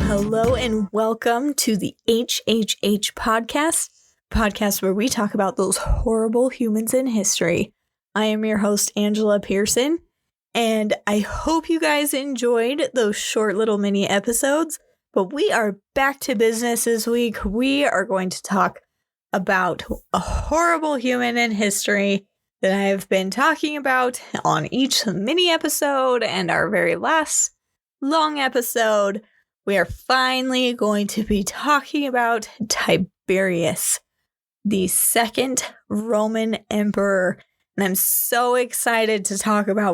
Hello, and welcome to the HHH podcast where we talk about those horrible humans in history. I am your host, Angela Pearson, and I hope you guys enjoyed those short little mini episodes, but we are back to business this week. We are going to talk about a horrible human in history that I have been talking about on each mini episode and our very last long episode. We are finally going to be talking about Tiberius, the second Roman emperor. And I'm so excited to talk about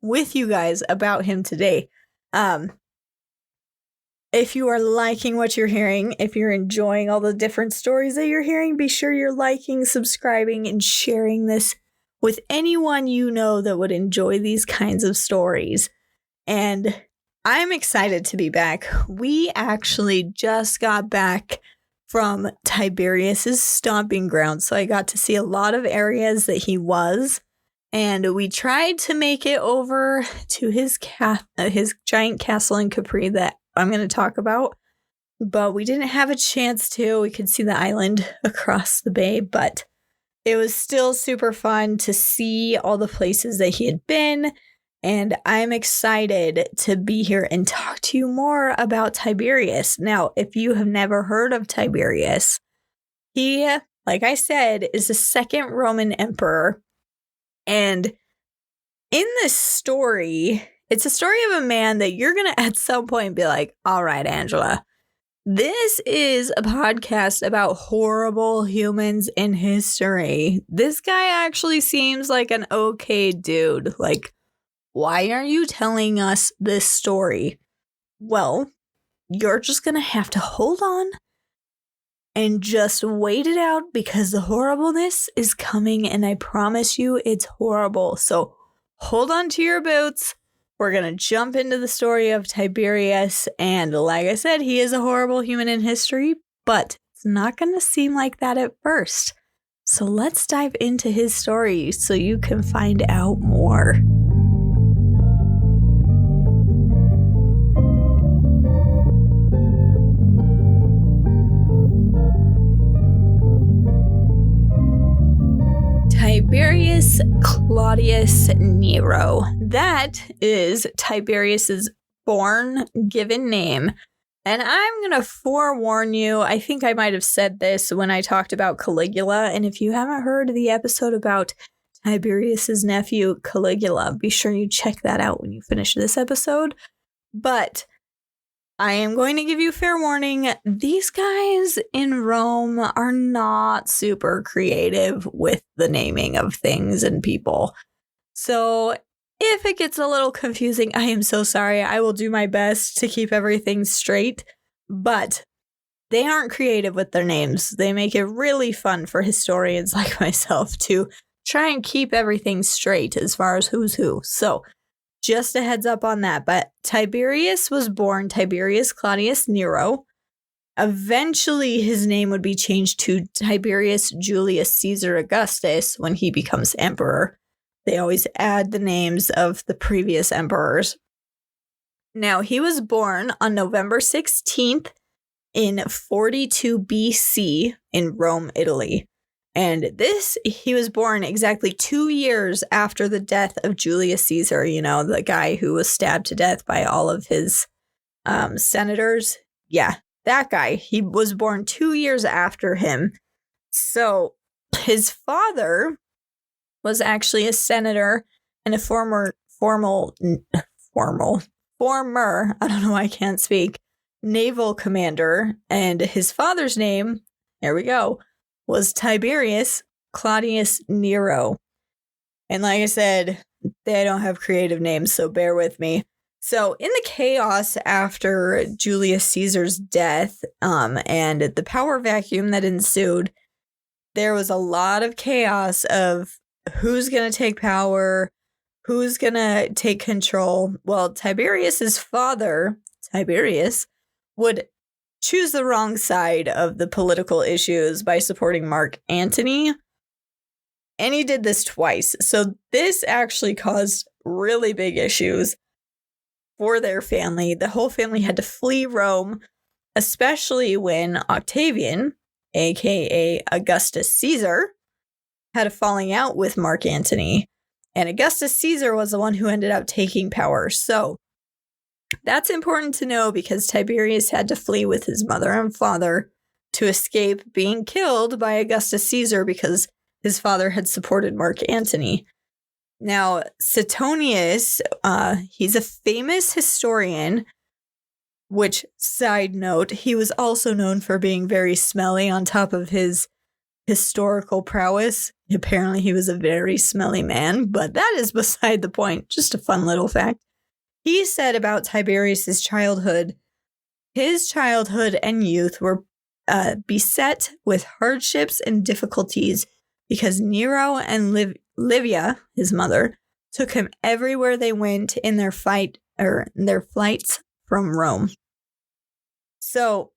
with you guys about him today. If you are liking what you're hearing, if you're enjoying all the different stories that you're hearing, be sure you're liking, subscribing, and sharing this with anyone you know that would enjoy these kinds of stories. And I'm excited to be back. We actually just got back from Tiberius's stomping ground, so I got to see a lot of areas that he was, and we tried to make it over to his giant castle in Capri that I'm going to talk about, but we didn't have a chance to. We could see the island across the bay, but it was still super fun to see all the places that he had been. And I'm excited to be here and talk to you more about Tiberius. Now, if you have never heard of Tiberius, he, like I said, is the second Roman emperor. And in this story, it's a story of a man that you're going to at some point be like, all right, Angela, this is a podcast about horrible humans in history. This guy actually seems like an okay dude. Like, why are you telling us this story? Well, you're just going to have to hold on and just wait it out because the horribleness is coming and I promise you it's horrible. So hold on to your boots. We're going to jump into the story of Tiberius. And like I said, he is a horrible human in history, but it's not going to seem like that at first. So let's dive into his story so you can find out more. Tiberius Claudius Nero. That is Tiberius's given name. And I'm going to forewarn you, I think I might have said this when I talked about Caligula. And if you haven't heard the episode about Tiberius's nephew, Caligula, be sure you check that out when you finish this episode. But I am going to give you fair warning. These guys in Rome are not super creative with the naming of things and people. So if it gets a little confusing, I am so sorry. I will do my best to keep everything straight. But they aren't creative with their names. They make it really fun for historians like myself to try and keep everything straight as far as who's who. So just a heads up on that. But Tiberius was born Tiberius Claudius Nero. Eventually, his name would be changed to Tiberius Julius Caesar Augustus when he becomes emperor. They always add the names of the previous emperors. Now, he was born on November 16th in 42 BC in Rome, Italy. And he was born exactly 2 years after the death of Julius Caesar, you know, the guy who was stabbed to death by all of his senators. Yeah, that guy. He was born 2 years after him. So his father was actually a senator and a former, I don't know why I can't speak, naval commander. And his father's name, there we go, was Tiberius Claudius Nero. And like I said, they don't have creative names, so bear with me. So in the chaos after Julius Caesar's death and the power vacuum that ensued, there was a lot of chaos of who's going to take power, who's going to take control? Well, Tiberius's father, Tiberius, would choose the wrong side of the political issues by supporting Mark Antony. And he did this twice. So this actually caused really big issues for their family. The whole family had to flee Rome, especially when Octavian, aka Augustus Caesar, had a falling out with Mark Antony. And Augustus Caesar was the one who ended up taking power. So that's important to know because Tiberius had to flee with his mother and father to escape being killed by Augustus Caesar because his father had supported Mark Antony. Now, Suetonius, he's a famous historian, which, side note, he was also known for being very smelly on top of his historical prowess. Apparently, he was a very smelly man, but that is beside the point. Just a fun little fact. He said about Tiberius's childhood, his childhood and youth were beset with hardships and difficulties because Nero and Livia, his mother, took him everywhere they went in their flights from Rome. So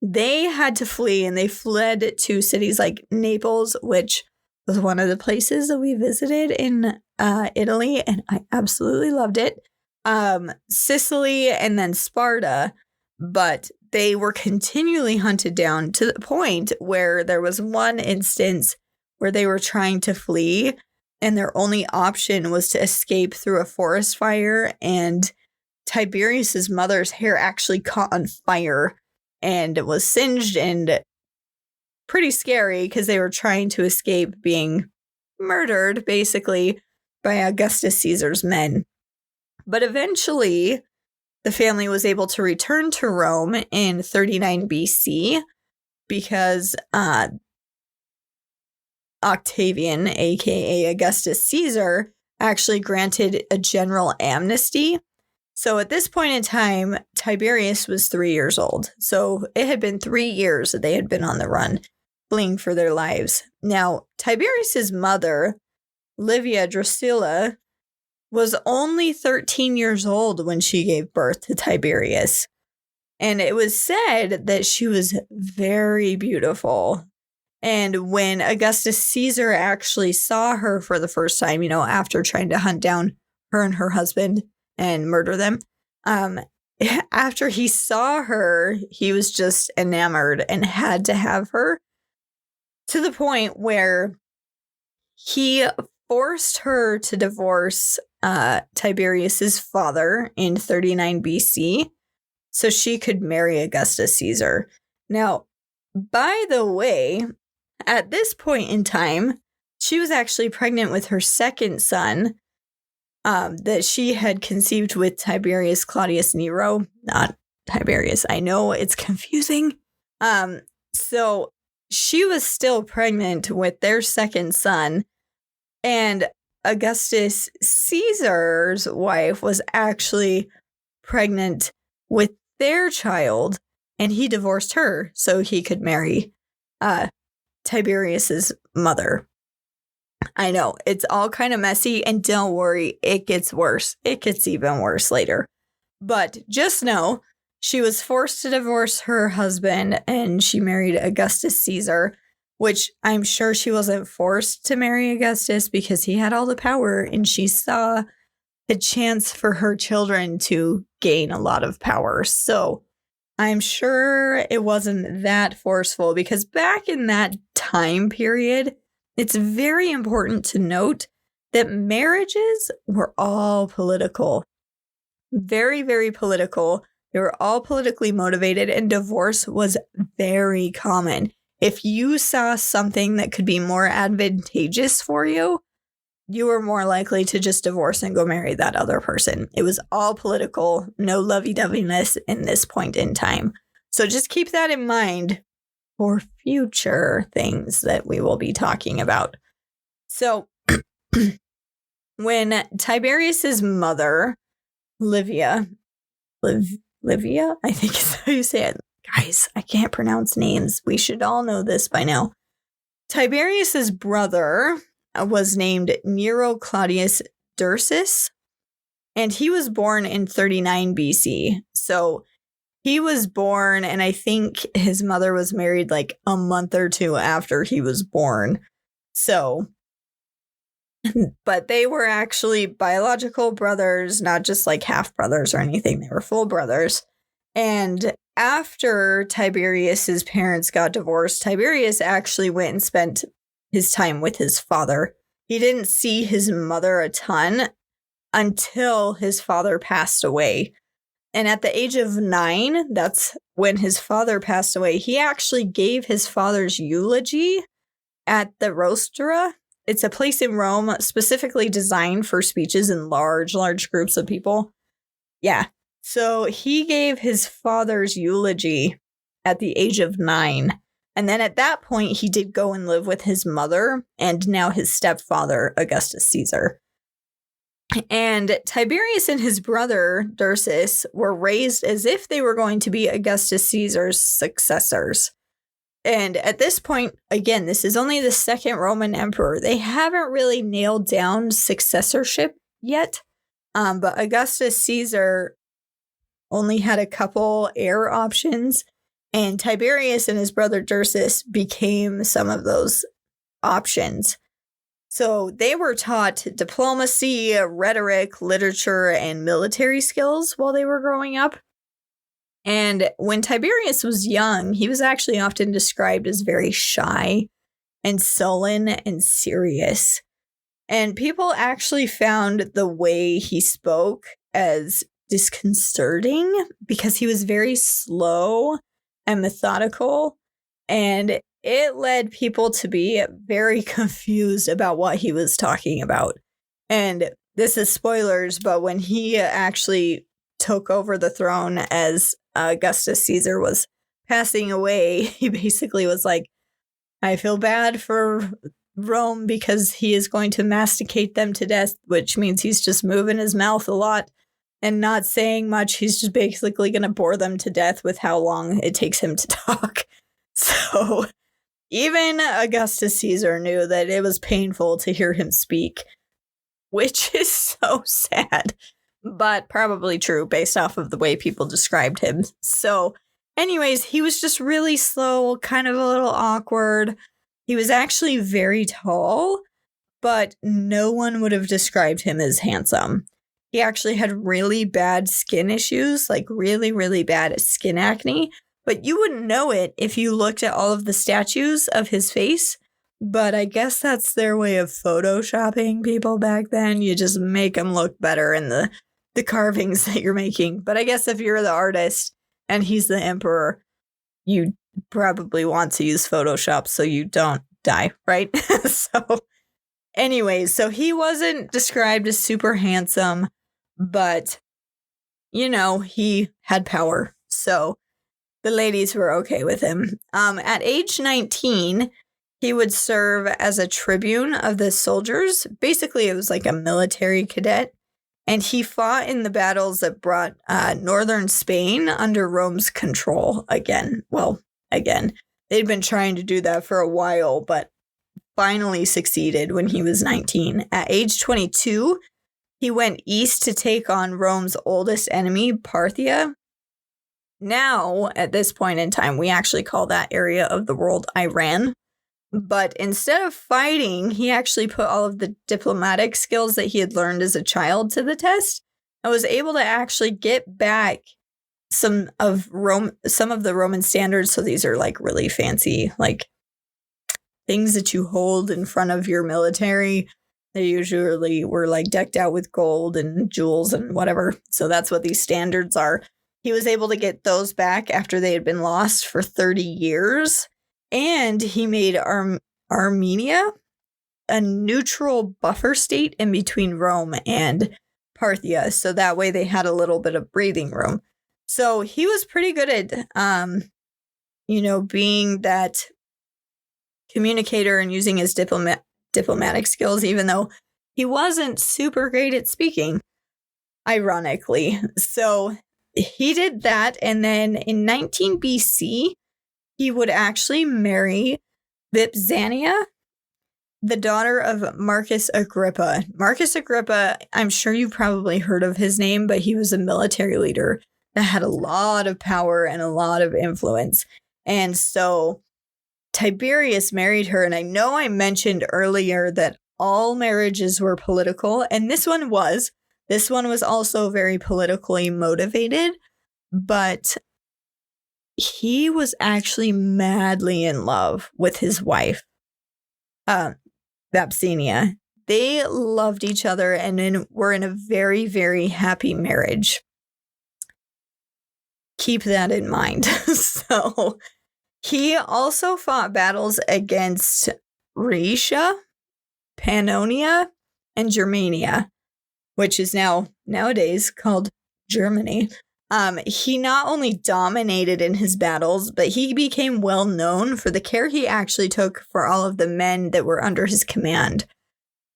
they had to flee, and they fled to cities like Naples, which was one of the places that we visited in Italy, and I absolutely loved it. Sicily, and then Sparta, but they were continually hunted down to the point where there was one instance where they were trying to flee, and their only option was to escape through a forest fire, and Tiberius's mother's hair actually caught on fire, and it was singed and pretty scary because they were trying to escape being murdered, basically, by Augustus Caesar's men. But eventually, the family was able to return to Rome in 39 BC because Octavian, aka Augustus Caesar, actually granted a general amnesty. So at this point in time, Tiberius was 3 years old. So it had been 3 years that they had been on the run, fleeing for their lives. Now, Tiberius's mother, Livia Drusilla, was only 13 years old when she gave birth to Tiberius. And it was said that she was very beautiful. And when Augustus Caesar actually saw her for the first time, after trying to hunt down her and her husband and murder them, after he saw her, he was just enamored and had to have her, to the point where he forced her to divorce Tiberius's father in 39 BC so she could marry Augustus Caesar. Now, by the way, at this point in time, she was actually pregnant with her second son that she had conceived with Tiberius Claudius Nero, not Tiberius. I know it's confusing. So she was still pregnant with their second son, and Augustus Caesar's wife was actually pregnant with their child, and he divorced her so he could marry Tiberius's mother. I know, it's all kind of messy, and don't worry, it gets worse. It gets even worse later. But just know, she was forced to divorce her husband, and she married Augustus Caesar, which I'm sure she wasn't forced to marry Augustus because he had all the power, and she saw the chance for her children to gain a lot of power. So I'm sure it wasn't that forceful, because back in that time period, it's very important to note that marriages were all political. Very, very political. They were all politically motivated, and divorce was very common. If you saw something that could be more advantageous for you, you were more likely to just divorce and go marry that other person. It was all political, no lovey-doveyness in this point in time. So just keep that in mind for future things that we will be talking about. So when Tiberius's mother, Livia, I think is how you say it. Guys, I can't pronounce names. We should all know this by now. Tiberius's brother was named Nero Claudius Drusus, and he was born in 39 BC. So he was born, and I think his mother was married like a month or two after he was born. So, but they were actually biological brothers, not just like half brothers or anything. They were full brothers. And after Tiberius's parents got divorced, Tiberius actually went and spent his time with his father. He didn't see his mother a ton until his father passed away. And at the age of 9, that's when his father passed away. He actually gave his father's eulogy at the Rostra. It's a place in Rome specifically designed for speeches in large groups of people. Yeah. So he gave his father's eulogy at the age of 9. And then at that point, he did go and live with his mother and now his stepfather, Augustus Caesar. And Tiberius and his brother, Drusus, were raised as if they were going to be Augustus Caesar's successors. And at this point, again, this is only the second Roman emperor. They haven't really nailed down successorship yet. But Augustus Caesar only had a couple heir options. And Tiberius and his brother Drusus became some of those options. So they were taught diplomacy, rhetoric, literature, and military skills while they were growing up. And when Tiberius was young, he was actually often described as very shy and sullen and serious. And people actually found the way he spoke as disconcerting because he was very slow and methodical, and it led people to be very confused about what he was talking about. And this is spoilers, but when he actually took over the throne as Augustus Caesar was passing away, he basically was like, I feel bad for Rome because he is going to masticate them to death, which means he's just moving his mouth a lot and not saying much. He's just basically going to bore them to death with how long it takes him to talk. So even Augustus Caesar knew that it was painful to hear him speak, which is so sad, but probably true based off of the way people described him. So anyways, he was just really slow, kind of a little awkward. He was actually very tall, but no one would have described him as handsome. He actually had really bad skin issues, like really, really bad skin acne. But you wouldn't know it if you looked at all of the statues of his face. But I guess that's their way of photoshopping people back then. You just make them look better in the carvings that you're making. But I guess if you're the artist and he's the emperor, you probably want to use Photoshop so you don't die, right? So anyways, so he wasn't described as super handsome, but, you know, he had power. So the ladies were okay with him. At age 19, he would serve as a tribune of the soldiers. Basically, it was like a military cadet. And he fought in the battles that brought northern Spain under Rome's control again. Well, again, they'd been trying to do that for a while, but finally succeeded when he was 19. At age 22, he went east to take on Rome's oldest enemy, Parthia. Now, at this point in time, we actually call that area of the world Iran. But instead of fighting, he actually put all of the diplomatic skills that he had learned as a child to the test and was able to actually get back some of the Roman standards. So these are like really fancy, like things that you hold in front of your military. They usually were like decked out with gold and jewels and whatever. So that's what these standards are. He was able to get those back after they had been lost for 30 years. And he made Armenia a neutral buffer state in between Rome and Parthia. So that way they had a little bit of breathing room. So he was pretty good at, being that communicator and using his diplomatic skills, even though he wasn't super great at speaking, ironically. So he did that. And then in 19 BC, he would actually marry Vipsania. the daughter of Marcus Agrippa. Marcus Agrippa, I'm sure you've probably heard of his name, but he was a military leader that had a lot of power and a lot of influence. And so Tiberius married her. And I know I mentioned earlier that all marriages were political, and this one was. This one was also very politically motivated, but he was actually madly in love with his wife, Vipsania. They loved each other and were in a very, very happy marriage. Keep that in mind. So he also fought battles against Rhaetia, Pannonia, and Germania, which is nowadays called Germany. He not only dominated in his battles, but he became well known for the care he actually took for all of the men that were under his command.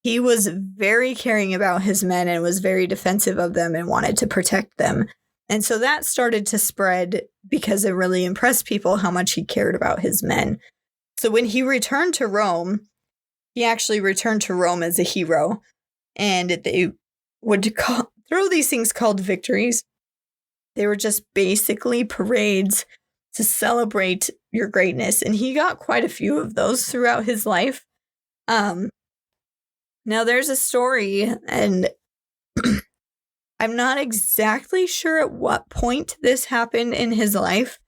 He was very caring about his men and was very defensive of them and wanted to protect them. And so that started to spread because it really impressed people how much he cared about his men. So when he returned to Rome, he actually returned to Rome as a hero. And they would throw these things called victories. They were just basically parades to celebrate your greatness. And he got quite a few of those throughout his life. Now, there's a story, and I'm not exactly sure at what point this happened in his life,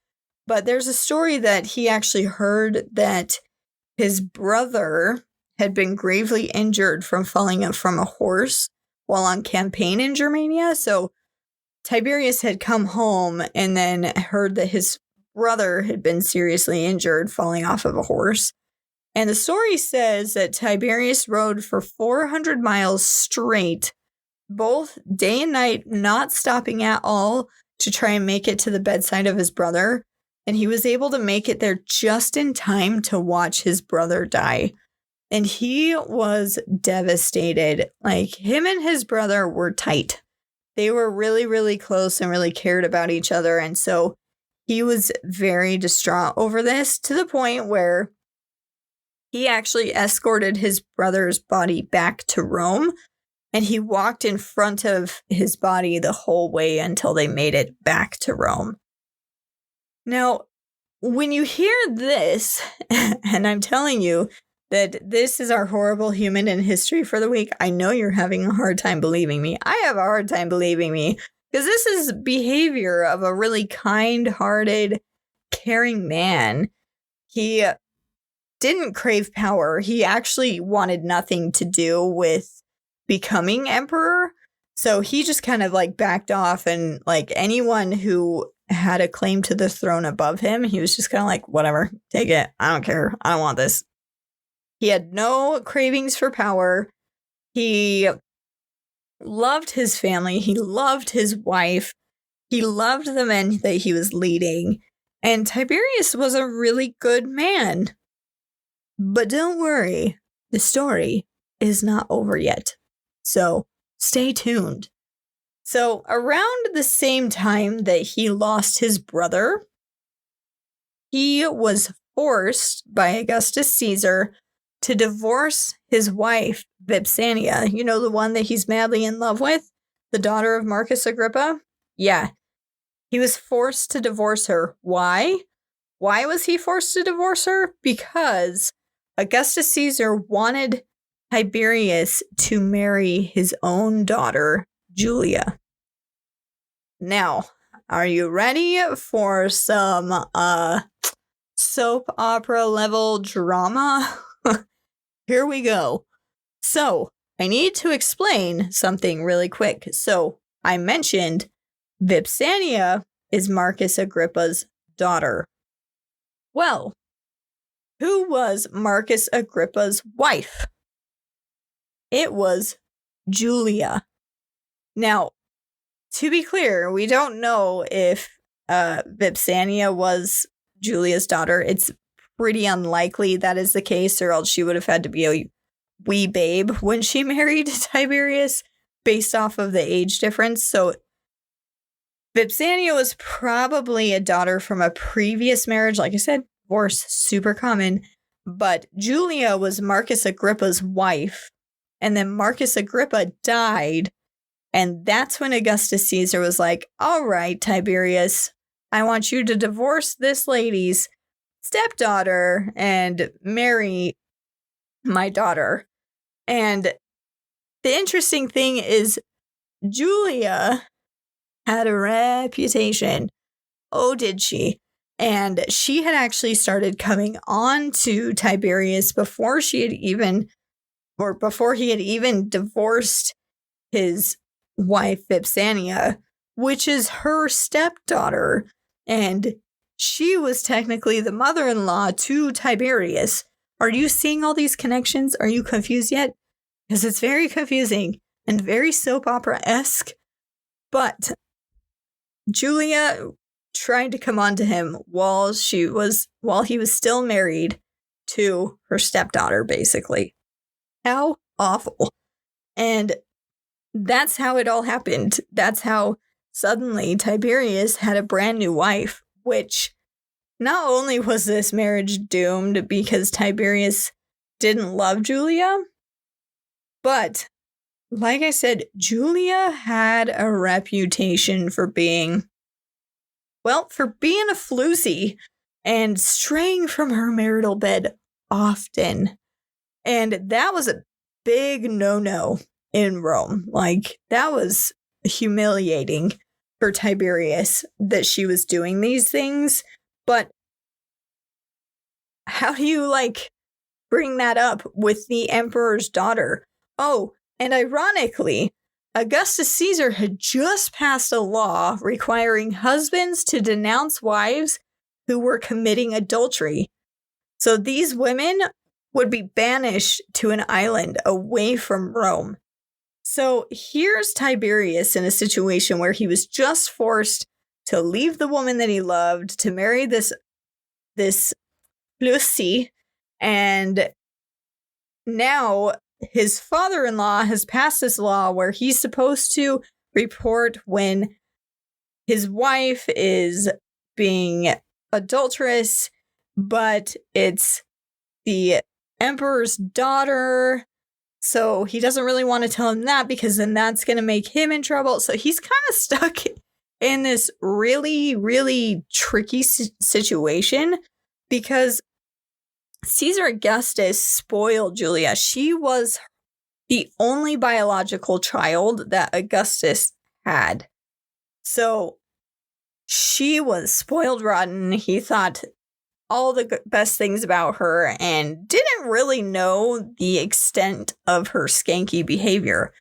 but there's a story that he actually heard that his brother had been gravely injured from falling from a horse while on campaign in Germania. So Tiberius had come home and then heard that his brother had been seriously injured falling off of a horse. And the story says that Tiberius rode for 400 miles straight, both day and night, not stopping at all to try and make it to the bedside of his brother. And he was able to make it there just in time to watch his brother die. And he was devastated. Like, him and his brother were tight. They were really, really close and really cared about each other. And so he was very distraught over this, to the point where he actually escorted his brother's body back to Rome. And he walked in front of his body the whole way until they made it back to Rome. Now, when you hear this, and I'm telling you that this is our horrible human in history for the week, I know you're having a hard time believing me. I have a hard time believing me, because this is behavior of a really kind-hearted, caring man. He didn't crave power. He actually wanted nothing to do with becoming emperor. So he just kind of like backed off, and like anyone who had a claim to the throne above him, he was just kind of like, whatever, take it. I don't care. I don't want this. He had no cravings for power. He loved his family. He loved his wife. He loved the men that he was leading. And Tiberius was a really good man. But don't worry, the story is not over yet. So stay tuned. So around the same time that he lost his brother, he was forced by Augustus Caesar to divorce his wife, Vipsania. You know, the one that he's madly in love with? The daughter of Marcus Agrippa? Yeah. He was forced to divorce her. Why? Why was he forced to divorce her? Because Augustus Caesar wanted Tiberius to marry his own daughter, Julia. Now, are you ready for some soap opera level drama? Here we go. So, I need to explain something really quick. So, I mentioned Vipsania is Marcus Agrippa's daughter. Well, who was Marcus Agrippa's wife? It was Julia. Now, to be clear, we don't know if Vipsania was Julia's daughter. It's pretty unlikely that is the case, or else she would have had to be a wee babe when she married Tiberius based off of the age difference. So Vipsania was probably a daughter from a previous marriage. Like I said, divorce, super common. But Julia was Marcus Agrippa's wife, and then Marcus Agrippa died, and that's when Augustus Caesar was like, all right, Tiberius, I want you to divorce this lady's stepdaughter and marry my daughter. And the interesting thing is Julia had a reputation. Oh, did she? And she had actually started coming on to Tiberius before he had even divorced his wife Vipsania, which is her stepdaughter. And she was technically the mother-in-law to Tiberius. Are you seeing all these connections? Are you confused yet? Because it's very confusing and very soap opera-esque. But Julia tried to come on to him while he was still married to her stepdaughter, basically. How awful. And that's how it all happened. That's how suddenly Tiberius had a brand new wife, which not only was this marriage doomed because Tiberius didn't love Julia, but like I said, Julia had a reputation for being a floozy and straying from her marital bed often. And that was a big no-no in Rome. Like, that was humiliating for Tiberius that she was doing these things. But how do you, bring that up with the emperor's daughter? Oh, and ironically, Augustus Caesar had just passed a law requiring husbands to denounce wives who were committing adultery. So these women would be banished to an island away from Rome. So here's Tiberius in a situation where he was just forced to leave the woman that he loved, to marry this Lucy, and now his father-in-law has passed this law where he's supposed to report when his wife is being adulterous, but it's the emperor's daughter. So he doesn't really want to tell him that because then that's going to make him in trouble. So he's kind of stuck in this really, really tricky situation because Caesar Augustus spoiled Julia. She was the only biological child that Augustus had. So she was spoiled rotten. He thought all the best things about her and didn't really know the extent of her skanky behavior.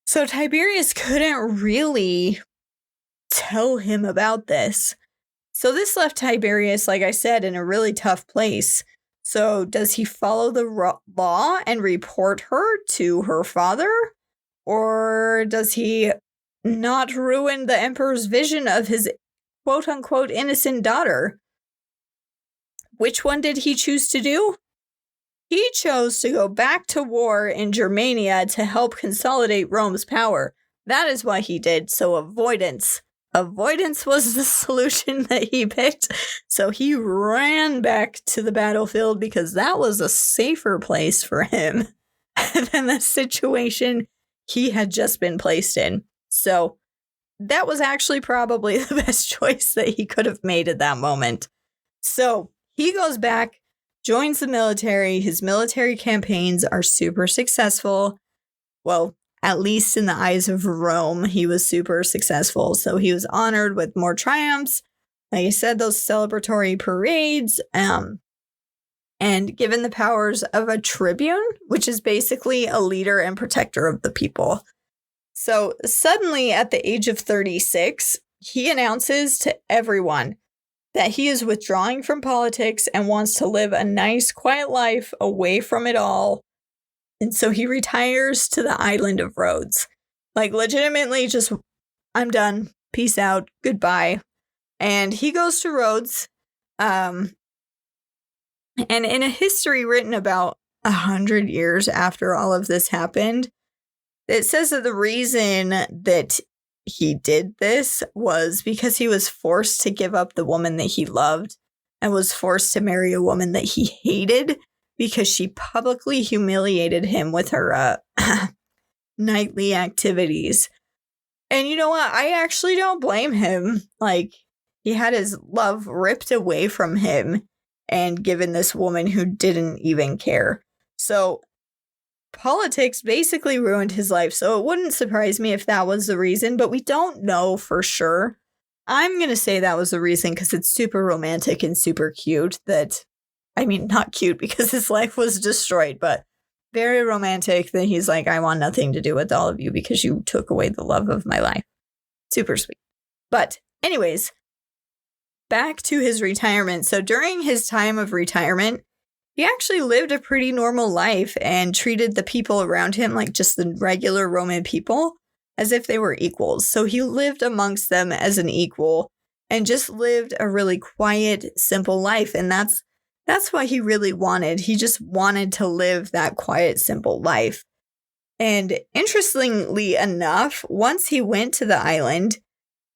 So Tiberius couldn't really tell him about this. So this left Tiberius, like I said, in a really tough place. So does he follow the law and report her to her father? Or does he not ruin the emperor's vision of his quote-unquote innocent daughter? Which one did he choose to do? He chose to go back to war in Germania to help consolidate Rome's power. That is why he did. So avoidance. Avoidance was the solution that he picked. So he ran back to the battlefield because that was a safer place for him than the situation he had just been placed in. So that was actually probably the best choice that he could have made at that moment. So he goes back, joins the military. His military campaigns are super successful. Well, at least in the eyes of Rome, he was super successful. So he was honored with more triumphs. Like I said, those celebratory parades, and given the powers of a tribune, which is basically a leader and protector of the people. So suddenly, at the age of 36, he announces to everyone that he is withdrawing from politics and wants to live a nice, quiet life away from it all. And so he retires to the island of Rhodes. Like, legitimately, just, I'm done. Peace out. Goodbye. And he goes to Rhodes. And in a history written about 100 years after all of this happened, it says that the reason that he did this was because he was forced to give up the woman that he loved. and was forced to marry a woman that he hated because she publicly humiliated him with her nightly activities. And you know what? I actually don't blame him. Like, he had his love ripped away from him and given this woman who didn't even care. So politics basically ruined his life. So it wouldn't surprise me if that was the reason, but we don't know for sure. I'm going to say that was the reason because it's super romantic and super cute that, I mean, not cute because his life was destroyed, but very romantic that he's like, I want nothing to do with all of you because you took away the love of my life. Super sweet. But anyways, back to his retirement. So during his time of retirement, he actually lived a pretty normal life and treated the people around him like just the regular Roman people as if they were equals. So he lived amongst them as an equal and just lived a really quiet, simple life. And that's what he really wanted. He just wanted to live that quiet, simple life. And interestingly enough, once he went to the island,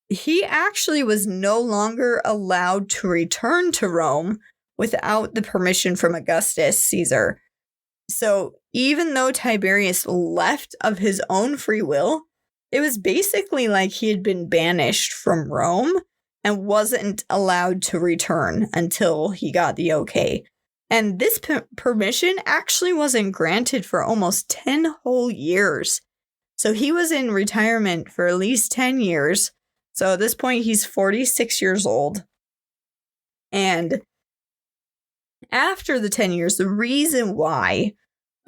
he actually was no longer allowed to return to Rome without the permission from Augustus Caesar. So even though Tiberius left of his own free will, it was basically like he had been banished from Rome and wasn't allowed to return until he got the okay. And this permission actually wasn't granted for almost 10 whole years. So he was in retirement for at least 10 years. So at this point, he's 46 years old. And after the 10 years, the reason why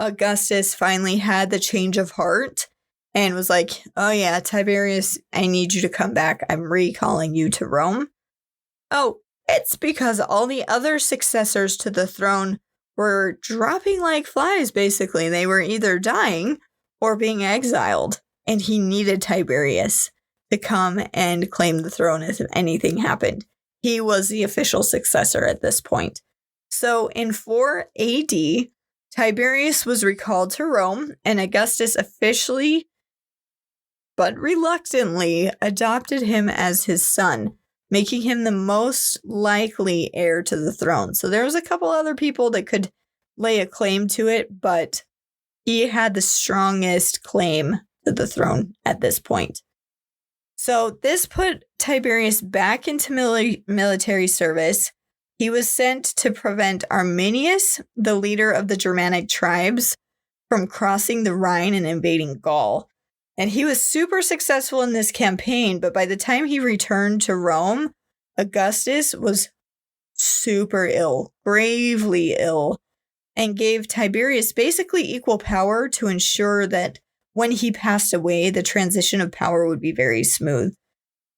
Augustus finally had the change of heart and was like, oh yeah, Tiberius, I need you to come back. I'm recalling you to Rome. Oh, it's because all the other successors to the throne were dropping like flies, basically. They were either dying or being exiled. And he needed Tiberius to come and claim the throne if anything happened. He was the official successor at this point. So in 4 AD, Tiberius was recalled to Rome, and Augustus officially, but reluctantly, adopted him as his son, making him the most likely heir to the throne. So there was a couple other people that could lay a claim to it, but he had the strongest claim to the throne at this point. So this put Tiberius back into military service. He was sent to prevent Arminius, the leader of the Germanic tribes, from crossing the Rhine and invading Gaul. And he was super successful in this campaign, but by the time he returned to Rome, Augustus was super ill, gravely ill, and gave Tiberius basically equal power to ensure that when he passed away, the transition of power would be very smooth.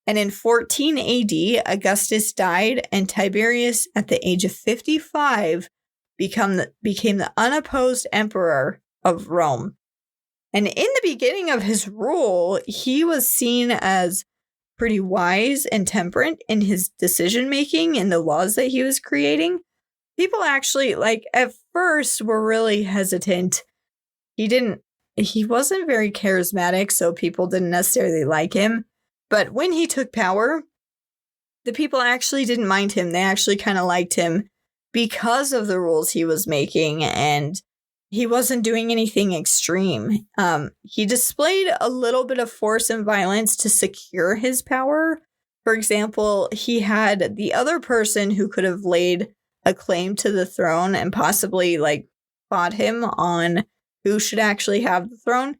And in 14 AD, Augustus died, and Tiberius, at the age of 55, became the unopposed emperor of Rome. And in the beginning of his rule, he was seen as pretty wise and temperate in his decision-making and the laws that he was creating. People actually, at first were really hesitant. He wasn't very charismatic, so people didn't necessarily like him. But when he took power, the people actually didn't mind him. They actually kind of liked him because of the rules he was making, and he wasn't doing anything extreme. He displayed a little bit of force and violence to secure his power. For example, he had the other person who could have laid a claim to the throne and possibly fought him on who should actually have the throne.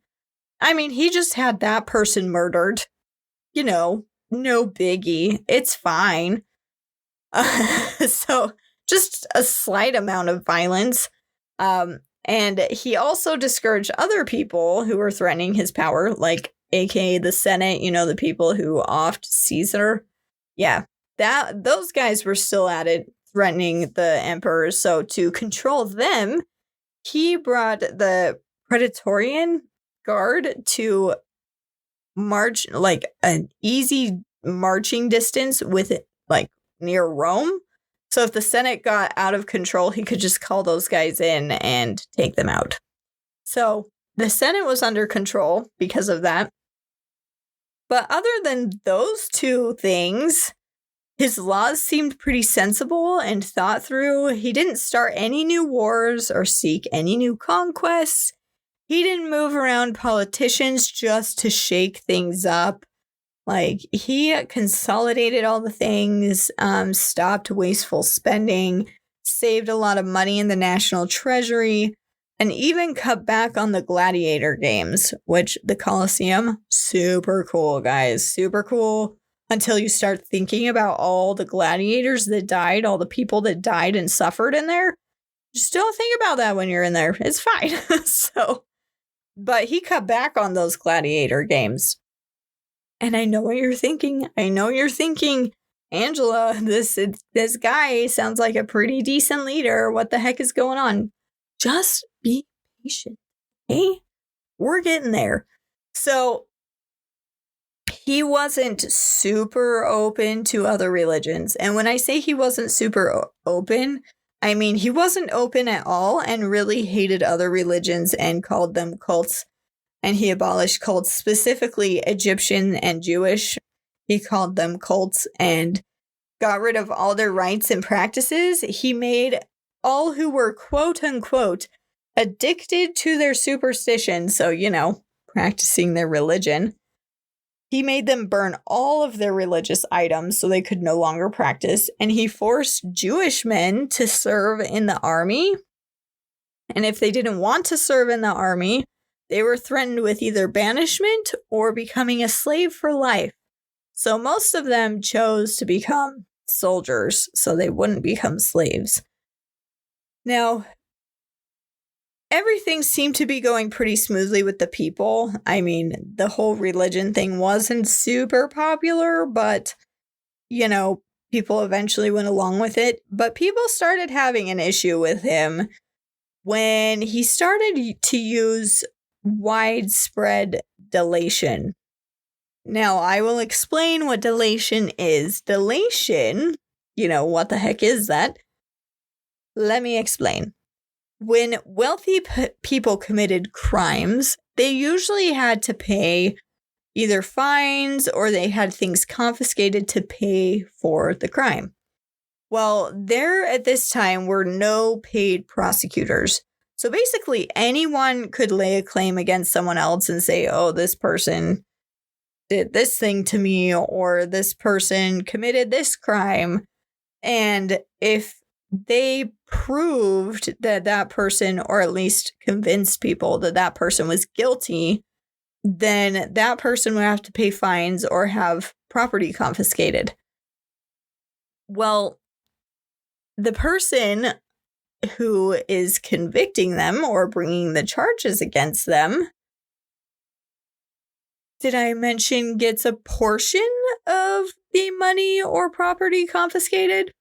I mean, he just had that person murdered. No biggie. It's fine. So just a slight amount of violence. And he also discouraged other people who were threatening his power, aka the Senate, the people who offed Caesar. Yeah, those guys were still at it, threatening the emperor. So to control them, he brought the Praetorian Guard to march an easy marching distance with it, near Rome. So if the Senate got out of control, he could just call those guys in and take them out. So the Senate was under control because of that. But other than those two things, His laws seemed pretty sensible and thought through. He didn't start any new wars or seek any new conquests. He didn't move around politicians just to shake things up. Like, he consolidated all the things, stopped wasteful spending, saved a lot of money in the national treasury, and even cut back on the gladiator games, which the Colosseum, super cool, guys, super cool. Until you start thinking about all the gladiators that died, all the people that died and suffered in there. Just don't think about that when you're in there. It's fine. But he cut back on those gladiator games. And I know what you're thinking. Angela, this guy sounds like a pretty decent leader. What the heck is going on? Just be patient, okay? We're getting there. So, he wasn't super open to other religions. And when I say he wasn't super open, I mean he wasn't open at all and really hated other religions and called them cults. And he abolished cults, specifically Egyptian and Jewish. He called them cults and got rid of all their rites and practices. He made all who were quote unquote addicted to their superstition, so, practicing their religion. He made them burn all of their religious items so they could no longer practice, and he forced Jewish men to serve in the army. And if they didn't want to serve in the army, they were threatened with either banishment or becoming a slave for life. So most of them chose to become soldiers so they wouldn't become slaves. Now, everything seemed to be going pretty smoothly with the people. I mean, the whole religion thing wasn't super popular, but, people eventually went along with it. But people started having an issue with him when he started to use widespread delation. Now, I will explain what delation is. Delation, what the heck is that? Let me explain. When wealthy people committed crimes, they usually had to pay either fines or they had things confiscated to pay for the crime. Well, there at this time were no paid prosecutors. So basically, anyone could lay a claim against someone else and say, oh, this person did this thing to me, or this person committed this crime. And if they proved that that person, or at least convinced people that that person was guilty, then that person would have to pay fines or have property confiscated. Well, the person who is convicting them or bringing the charges against them, did I mention gets a portion of the money or property confiscated?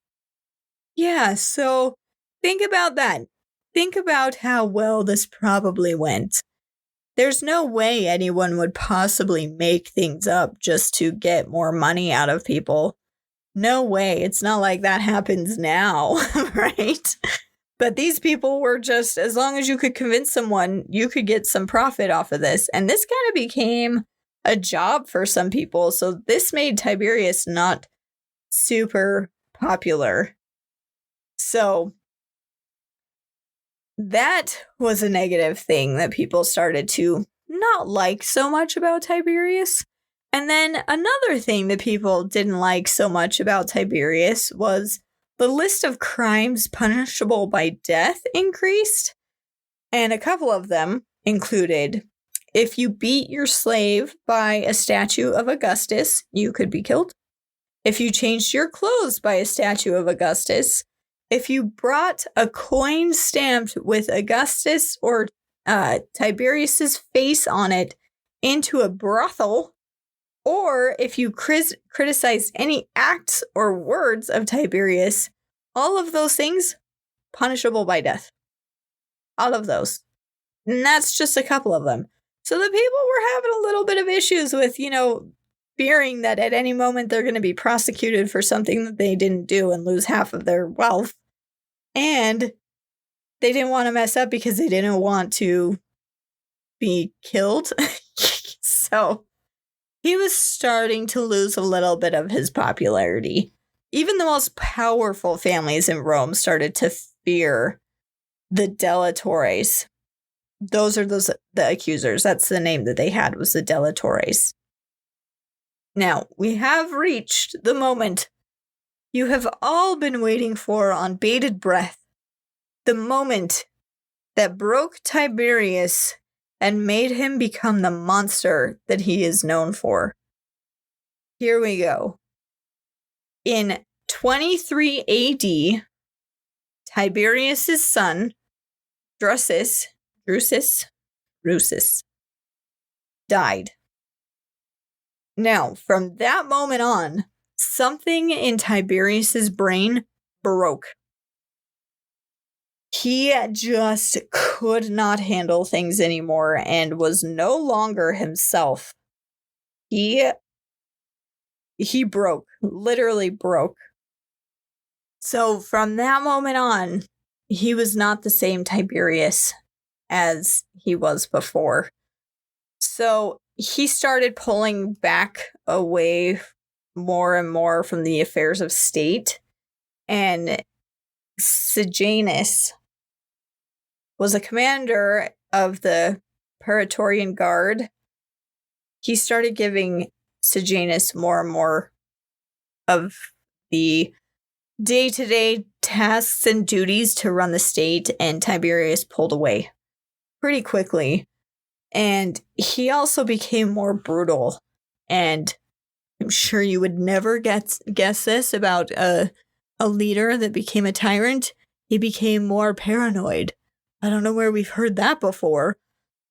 Yeah, so think about that. Think about how well this probably went. There's no way anyone would possibly make things up just to get more money out of people. No way. It's not like that happens now, right? But these people were just, as long as you could convince someone, you could get some profit off of this. And this kind of became a job for some people. So this made Tiberius not super popular. So that was a negative thing that people started to not like so much about Tiberius. And then another thing that people didn't like so much about Tiberius was the list of crimes punishable by death increased. And a couple of them included, if you beat your slave by a statue of Augustus, you could be killed. If you changed your clothes by a statue of Augustus, if you brought a coin stamped with Augustus or Tiberius's face on it into a brothel, or if you criticized any acts or words of Tiberius, all of those things punishable by death. All of those. And that's just a couple of them. So the people were having a little bit of issues with, fearing that at any moment they're going to be prosecuted for something that they didn't do and lose half of their wealth. And they didn't want to mess up because they didn't want to be killed. So he was starting to lose a little bit of his popularity. even the most powerful families in Rome started to fear the delatores. Those are the accusers. That's the name that they had, was the delatores. Now, we have reached the moment you have all been waiting for on bated breath. The moment that broke Tiberius and made him become the monster that he is known for. Here we go. In 23 AD, Tiberius' son, Drusus, died. Now, from that moment on, something in Tiberius' brain broke. He just could not handle things anymore and was no longer himself. He broke, literally broke. So from that moment on, he was not the same Tiberius as he was before. So he started pulling back away more and more from the affairs of state. And Sejanus was a commander of the Praetorian Guard. He started giving Sejanus more and more of the day-to-day tasks and duties to run the state, and Tiberius pulled away pretty quickly. And he also became more brutal. And I'm sure you would never guess this about a leader that became a tyrant. He became more paranoid. I don't know where we've heard that before,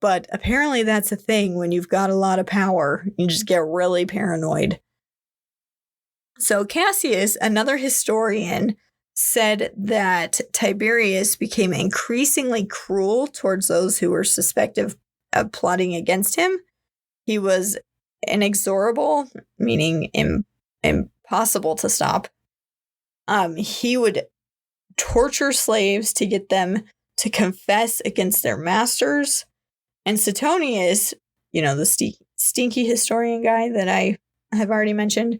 but apparently that's a thing. When you've got a lot of power, you just get really paranoid. So Cassius, another historian, said that Tiberius became increasingly cruel towards those who were suspected of plotting against him. He was inexorable, meaning impossible to stop. He would torture slaves to get them to confess against their masters. And Suetonius, the stinky historian guy that I have already mentioned,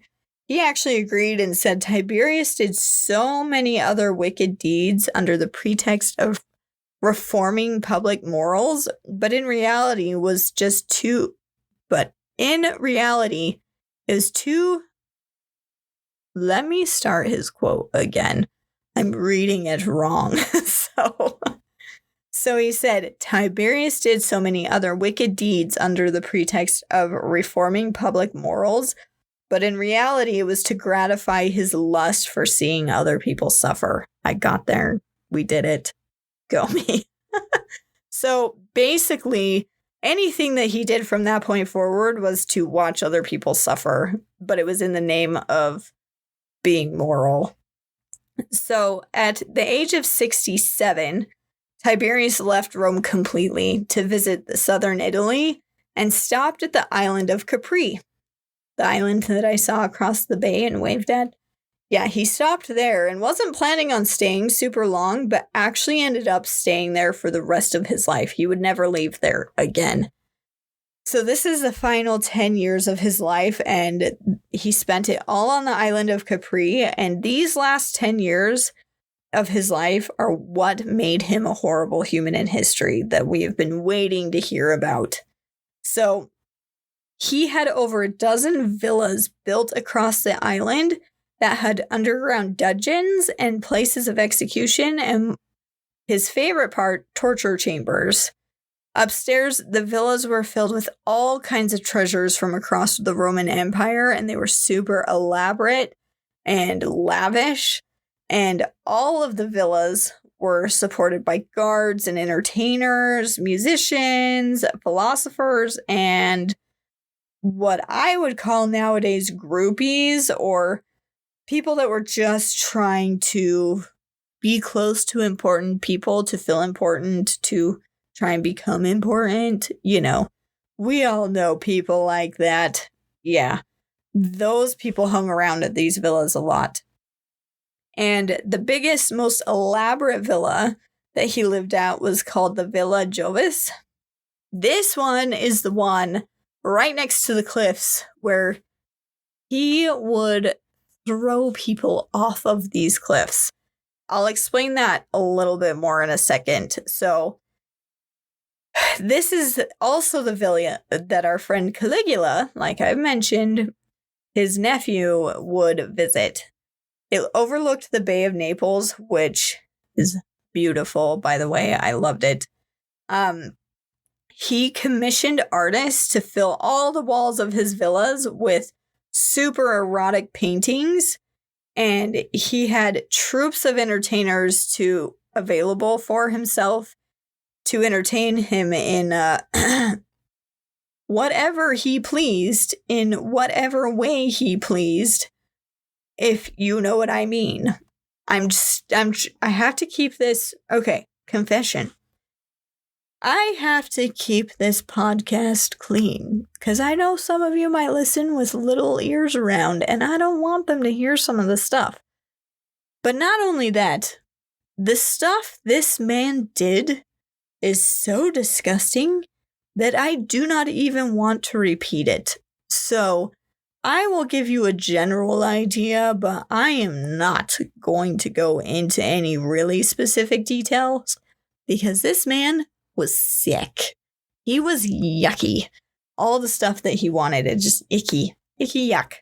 he actually agreed and said Tiberius did so many other wicked deeds under the pretext of reforming public morals, but in reality it was too. Let me start his quote again. I'm reading it wrong. So he said, Tiberius did so many other wicked deeds under the pretext of reforming public morals, but in reality, it was to gratify his lust for seeing other people suffer. I got there. We did it. Go me. So basically, anything that he did from that point forward was to watch other people suffer, but it was in the name of being moral. So at the age of 67, Tiberius left Rome completely to visit southern Italy and stopped at the island of Capri. The island that I saw across the bay and waved at. Yeah, he stopped there and wasn't planning on staying super long, but actually ended up staying there for the rest of his life. He would never leave there again. So this is the final 10 years of his life, and he spent it all on the island of Capri. And these last 10 years of his life are what made him a horrible human in history that we have been waiting to hear about. So he had over a dozen villas built across the island that had underground dungeons and places of execution, and his favorite part, torture chambers. Upstairs, the villas were filled with all kinds of treasures from across the Roman Empire, and they were super elaborate and lavish. And all of the villas were supported by guards and entertainers, musicians, philosophers, and what I would call nowadays groupies, or people that were just trying to be close to important people, to feel important, to try and become important. We all know people like that. Yeah, those people hung around at these villas a lot. And the biggest, most elaborate villa that he lived at was called the Villa Jovis. This one is the one right next to the cliffs where he would throw people off of these cliffs. I'll explain that a little bit more in a second. So, this is also the villa that our friend Caligula, like I mentioned, his nephew would visit. It overlooked the Bay of Naples, which is beautiful, by the way. I loved it. He commissioned artists to fill all the walls of his villas with super erotic paintings, and he had troops of entertainers available for himself to entertain him in whatever he pleased, in whatever way he pleased, if you know what I mean. I have to keep this, okay, confession. I have to keep this podcast clean, because I know some of you might listen with little ears around, and I don't want them to hear some of the stuff. But not only that, the stuff this man did is so disgusting that I do not even want to repeat it. So I will give you a general idea, but I am not going to go into any really specific details, because this man was sick. He was yucky. All the stuff that he wanted, it just icky yuck.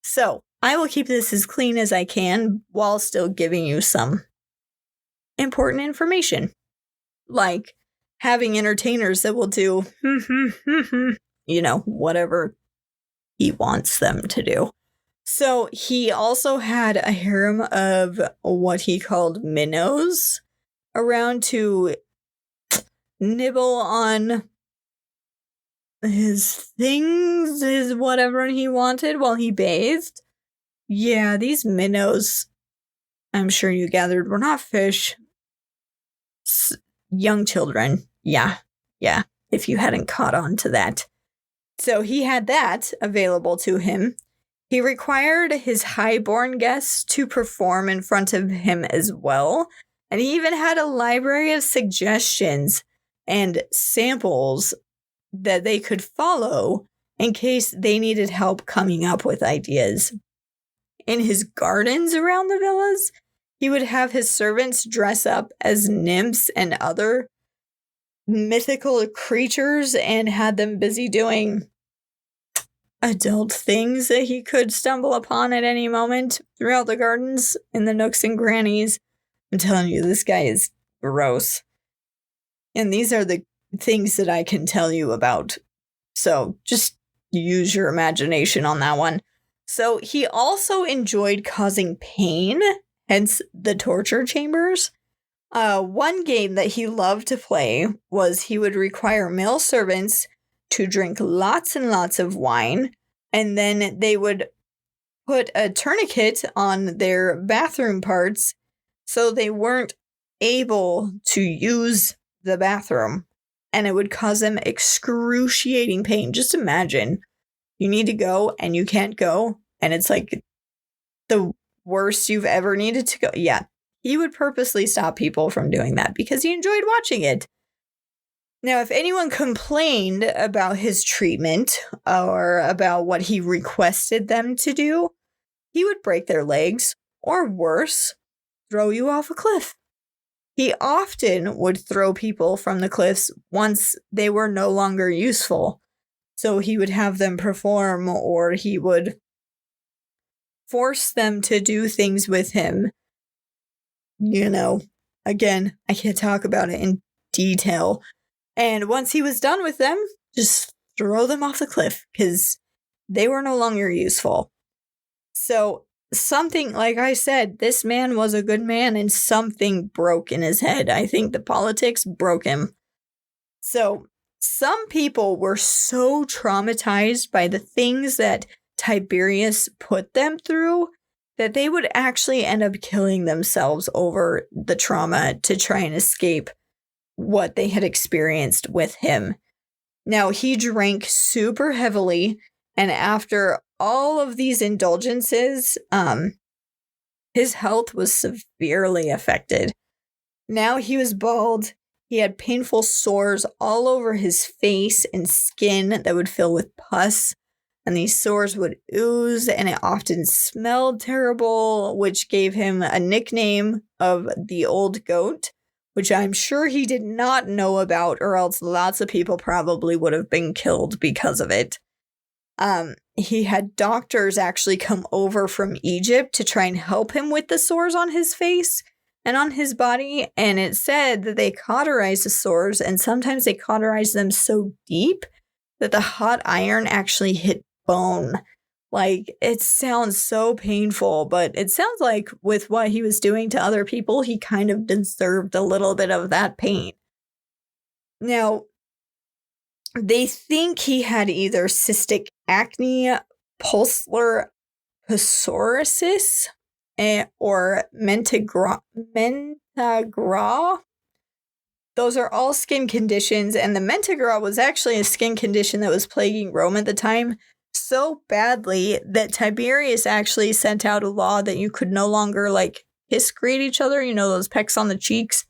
So I will keep this as clean as I can while still giving you some important information, like having entertainers that will do, whatever he wants them to do. So he also had a harem of what he called minnows around to nibble on his things, his whatever he wanted while he bathed. Yeah, these minnows, I'm sure you gathered, were not fish. Young children. Yeah, if you hadn't caught on to that. So he had that available to him. He required his highborn guests to perform in front of him as well. And he even had a library of suggestions and samples that they could follow in case they needed help coming up with ideas. In his gardens around the villas, he would have his servants dress up as nymphs and other mythical creatures and had them busy doing adult things that he could stumble upon at any moment throughout the gardens in the nooks and crannies. I'm telling you, this guy is gross. And these are the things that I can tell you about. So just use your imagination on that one. So he also enjoyed causing pain, hence the torture chambers. One game that he loved to play was he would require male servants to drink lots and lots of wine, and then they would put a tourniquet on their bathroom parts so they weren't able to use the bathroom, and it would cause them excruciating pain. Just imagine, you need to go and you can't go, and it's like the worst you've ever needed to go. Yeah, he would purposely stop people from doing that because he enjoyed watching it. Now, if anyone complained about his treatment or about what he requested them to do, he would break their legs, or worse, throw you off a cliff. He often would throw people from the cliffs once they were no longer useful. So he would have them perform, or he would force them to do things with him. Again, I can't talk about it in detail. And once he was done with them, just throw them off the cliff because they were no longer useful. So something, like I said, this man was a good man and something broke in his head. I think the politics broke him. So some people were so traumatized by the things that Tiberius put them through that they would actually end up killing themselves over the trauma to try and escape what they had experienced with him. Now, he drank super heavily, and after all of these indulgences, his health was severely affected. Now he was bald. He had painful sores all over his face and skin that would fill with pus. and these sores would ooze, and it often smelled terrible, which gave him a nickname of the Old Goat, which I'm sure he did not know about, or else lots of people probably would have been killed because of it. He had doctors actually come over from Egypt to try and help him with the sores on his face and on his body, and it said that they cauterized the sores, and sometimes they cauterized them so deep that the hot iron actually hit bone. Like, it sounds so painful, but it sounds like with what he was doing to other people, he kind of deserved a little bit of that pain. Now, they think he had either cystic acne, pulsar psoriasis, or mentagra. Those are all skin conditions, and the mentagra was actually a skin condition that was plaguing Rome at the time so badly that Tiberius actually sent out a law that you could no longer, like, kiss greet each other, you know, those pecks on the cheeks.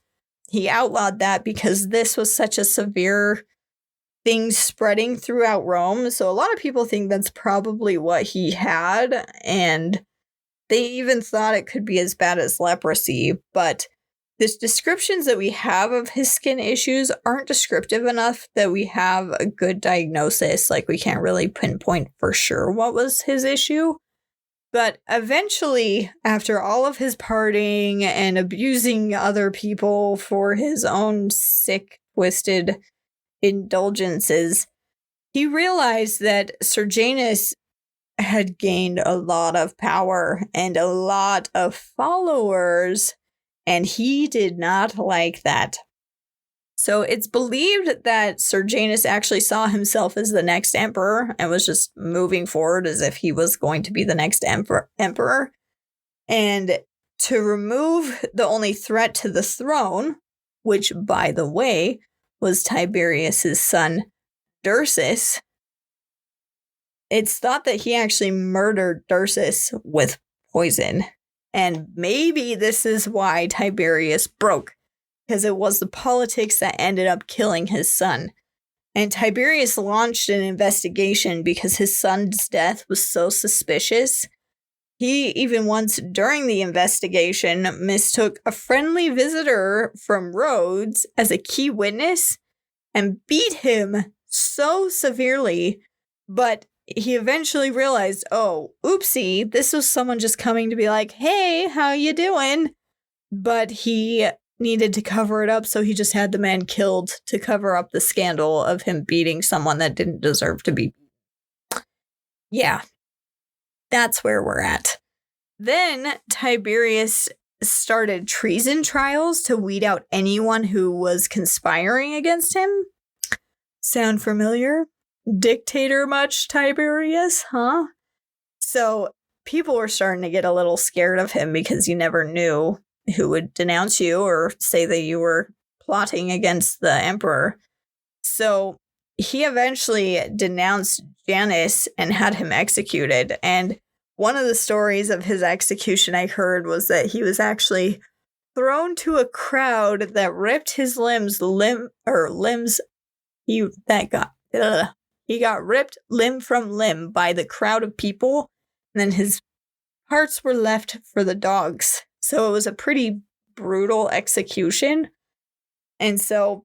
He outlawed that because this was such a severe thing spreading throughout Rome. So a lot of people think that's probably what he had, and they even thought it could be as bad as leprosy, but the descriptions that we have of his skin issues aren't descriptive enough that we have a good diagnosis. Like, we can't really pinpoint for sure what was his issue. But eventually, after all of his partying and abusing other people for his own sick, twisted indulgences, he realized that Sergianus had gained a lot of power and a lot of followers, and he did not like that. So it's believed that Sergianus actually saw himself as the next emperor and was just moving forward as if he was going to be the next emperor. And to remove the only threat to the throne, which, by the way, was Tiberius's son, Drusus, it's thought that he actually murdered Drusus with poison. And maybe this is why Tiberius broke, because it was the politics that ended up killing his son. And Tiberius launched an investigation because his son's death was so suspicious. He even once, during the investigation, mistook a friendly visitor from Rhodes as a key witness and beat him so severely, but he eventually realized, oh, oopsie, this was someone just coming to be like, hey, how you doing? But he needed to cover it up, so he just had the man killed to cover up the scandal of him beating someone that didn't deserve to be. Yeah, that's where we're at. Then Tiberius started treason trials to weed out anyone who was conspiring against him. Sound familiar? Dictator much, Tiberius, huh? So people were starting to get a little scared of him because you never knew who would denounce you or say that you were plotting against the emperor. So he eventually denounced Janus and had him executed. And one of the stories of his execution I heard was that he was actually thrown to a crowd that ripped his He got ripped limb from limb by the crowd of people, and then his parts were left for the dogs. So it was a pretty brutal execution. And so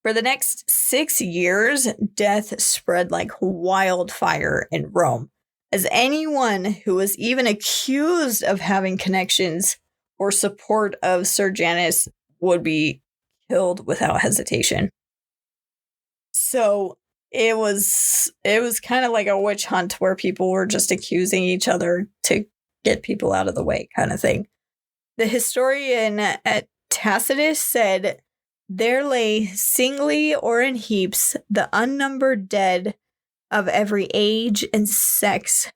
for the next 6 years, death spread like wildfire in Rome, as anyone who was even accused of having connections or support of Sergianus would be killed without hesitation. So it was kind of like a witch hunt where people were just accusing each other to get people out of the way, kind of thing. The historian Tacitus said, "There lay singly or in heaps the unnumbered dead of every age and sex.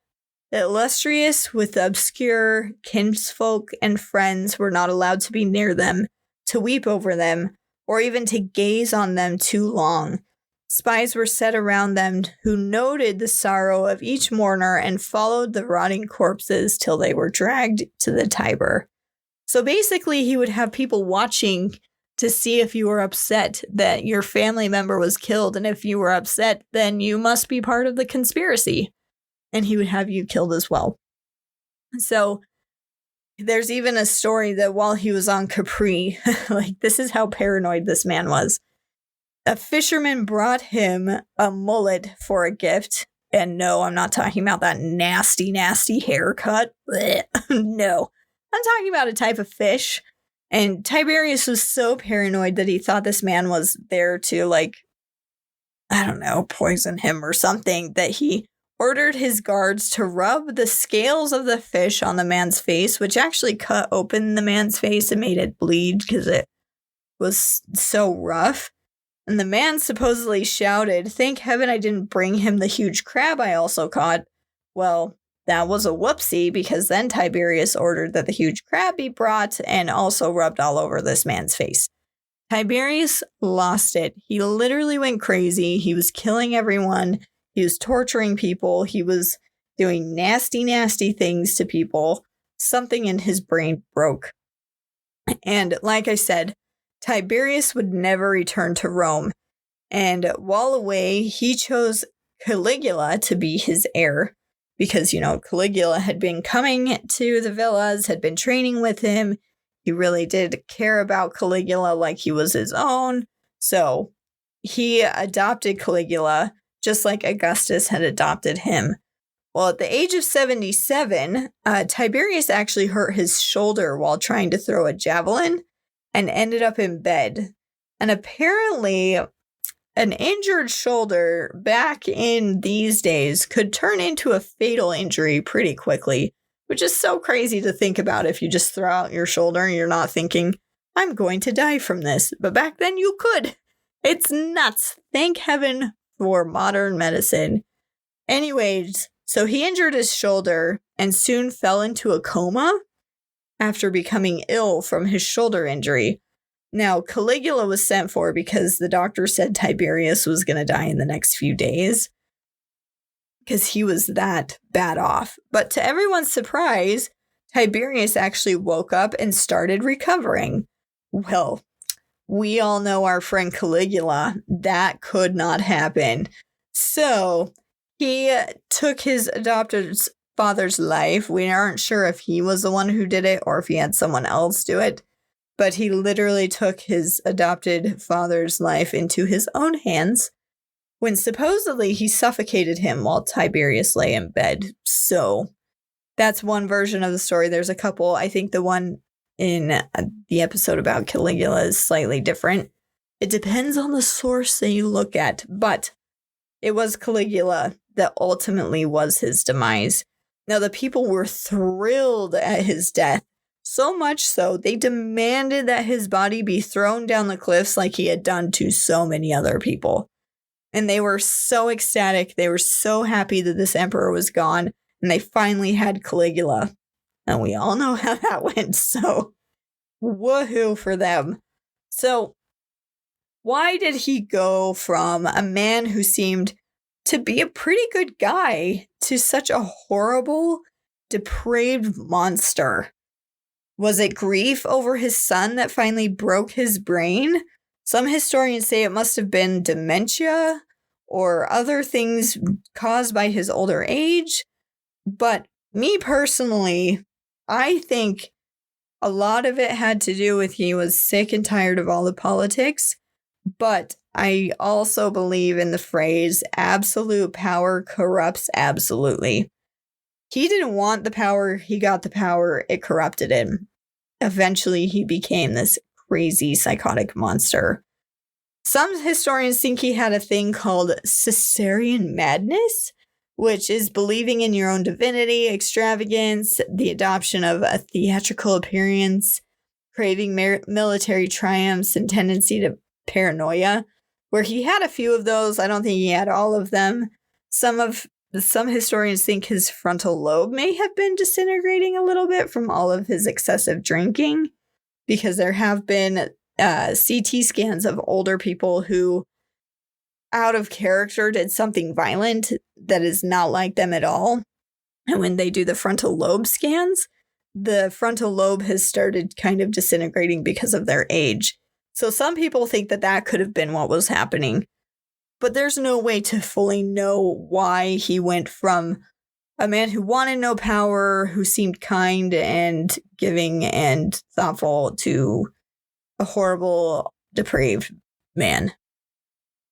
The illustrious with the obscure kinsfolk and friends were not allowed to be near them, to weep over them, or even to gaze on them too long. Spies were set around them who noted the sorrow of each mourner and followed the rotting corpses till they were dragged to the Tiber." So basically, he would have people watching to see if you were upset that your family member was killed. And if you were upset, then you must be part of the conspiracy. And he would have you killed as well. So there's even a story that while he was on Capri, like this is how paranoid this man was. A fisherman brought him a mullet for a gift. And no, I'm not talking about that nasty, nasty haircut. Blech. No, I'm talking about a type of fish. And Tiberius was so paranoid that he thought this man was there to, like, I don't know, poison him or something, that he ordered his guards to rub the scales of the fish on the man's face, which actually cut open the man's face and made it bleed because it was so rough. And the man supposedly shouted, "Thank heaven I didn't bring him the huge crab I also caught." Well, that was a whoopsie, because then Tiberius ordered that the huge crab be brought and also rubbed all over this man's face. Tiberius lost it. He literally went crazy. He was killing everyone. He was torturing people. He was doing nasty, nasty things to people. Something in his brain broke. And like I said, Tiberius would never return to Rome. And while away, he chose Caligula to be his heir. Because, Caligula had been coming to the villas, had been training with him. He really did care about Caligula like he was his own. So he adopted Caligula, just like Augustus had adopted him. Well, at the age of 77, Tiberius actually hurt his shoulder while trying to throw a javelin and ended up in bed. And apparently, an injured shoulder back in these days could turn into a fatal injury pretty quickly, which is so crazy to think about if you just throw out your shoulder and you're not thinking, I'm going to die from this. But back then you could. It's nuts. Thank heaven for modern medicine. Anyways, so he injured his shoulder and soon fell into a coma after becoming ill from his shoulder injury. Now, Caligula was sent for because the doctor said Tiberius was going to die in the next few days because he was that bad off. But to everyone's surprise, Tiberius actually woke up and started recovering. Well, we all know our friend Caligula. That could not happen. So he took his adopted father's life. We aren't sure if he was the one who did it or if he had someone else do it. But he literally took his adopted father's life into his own hands when supposedly he suffocated him while Tiberius lay in bed. So that's one version of the story. There's a couple. I think the one in the episode about Caligula is slightly different. It depends on the source that you look at. But it was Caligula that ultimately was his demise. Now, the people were thrilled at his death. So much so, they demanded that his body be thrown down the cliffs like he had done to so many other people. And they were so ecstatic. They were so happy that this emperor was gone. And they finally had Caligula. And we all know how that went. So, woohoo for them. So, why did he go from a man who seemed to be a pretty good guy to such a horrible, depraved monster? Was it grief over his son that finally broke his brain? Some historians say it must have been dementia or other things caused by his older age. But me personally, I think a lot of it had to do with he was sick and tired of all the politics. But I also believe in the phrase, absolute power corrupts absolutely. He didn't want the power, he got the power, it corrupted him. Eventually, he became this crazy, psychotic monster. Some historians think he had a thing called Caesarean madness, which is believing in your own divinity, extravagance, the adoption of a theatrical appearance, craving military triumphs, and tendency to paranoia, where he had a few of those. I don't think he had all of them. Some historians think his frontal lobe may have been disintegrating a little bit from all of his excessive drinking, because there have been CT scans of older people who, out of character, did something violent that is not like them at all. And when they do the frontal lobe scans, the frontal lobe has started kind of disintegrating because of their age. So some people think that that could have been what was happening. But there's no way to fully know why he went from a man who wanted no power, who seemed kind and giving and thoughtful, to a horrible, depraved man.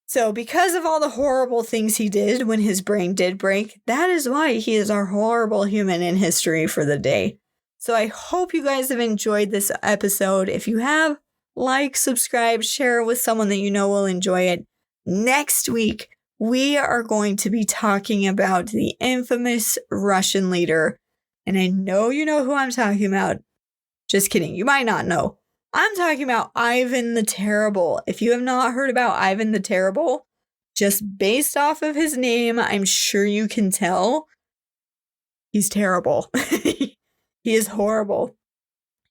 So because of all the horrible things he did when his brain did break, that is why he is our horrible human in history for the day. So I hope you guys have enjoyed this episode. If you have, like, subscribe, share it with someone that you know will enjoy it. Next week, we are going to be talking about the infamous Russian leader. And I know you know who I'm talking about. Just kidding. You might not know. I'm talking about Ivan the Terrible. If you have not heard about Ivan the Terrible, just based off of his name, I'm sure you can tell he's terrible. He is horrible.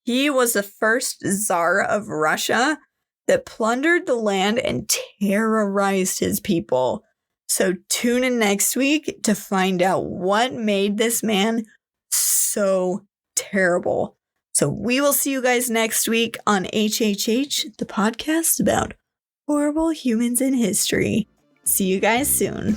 He was the first Tsar of Russia that plundered the land and terrorized his people. So tune in next week to find out what made this man so terrible. So we will see you guys next week on HHH, the podcast about horrible humans in history. See you guys soon.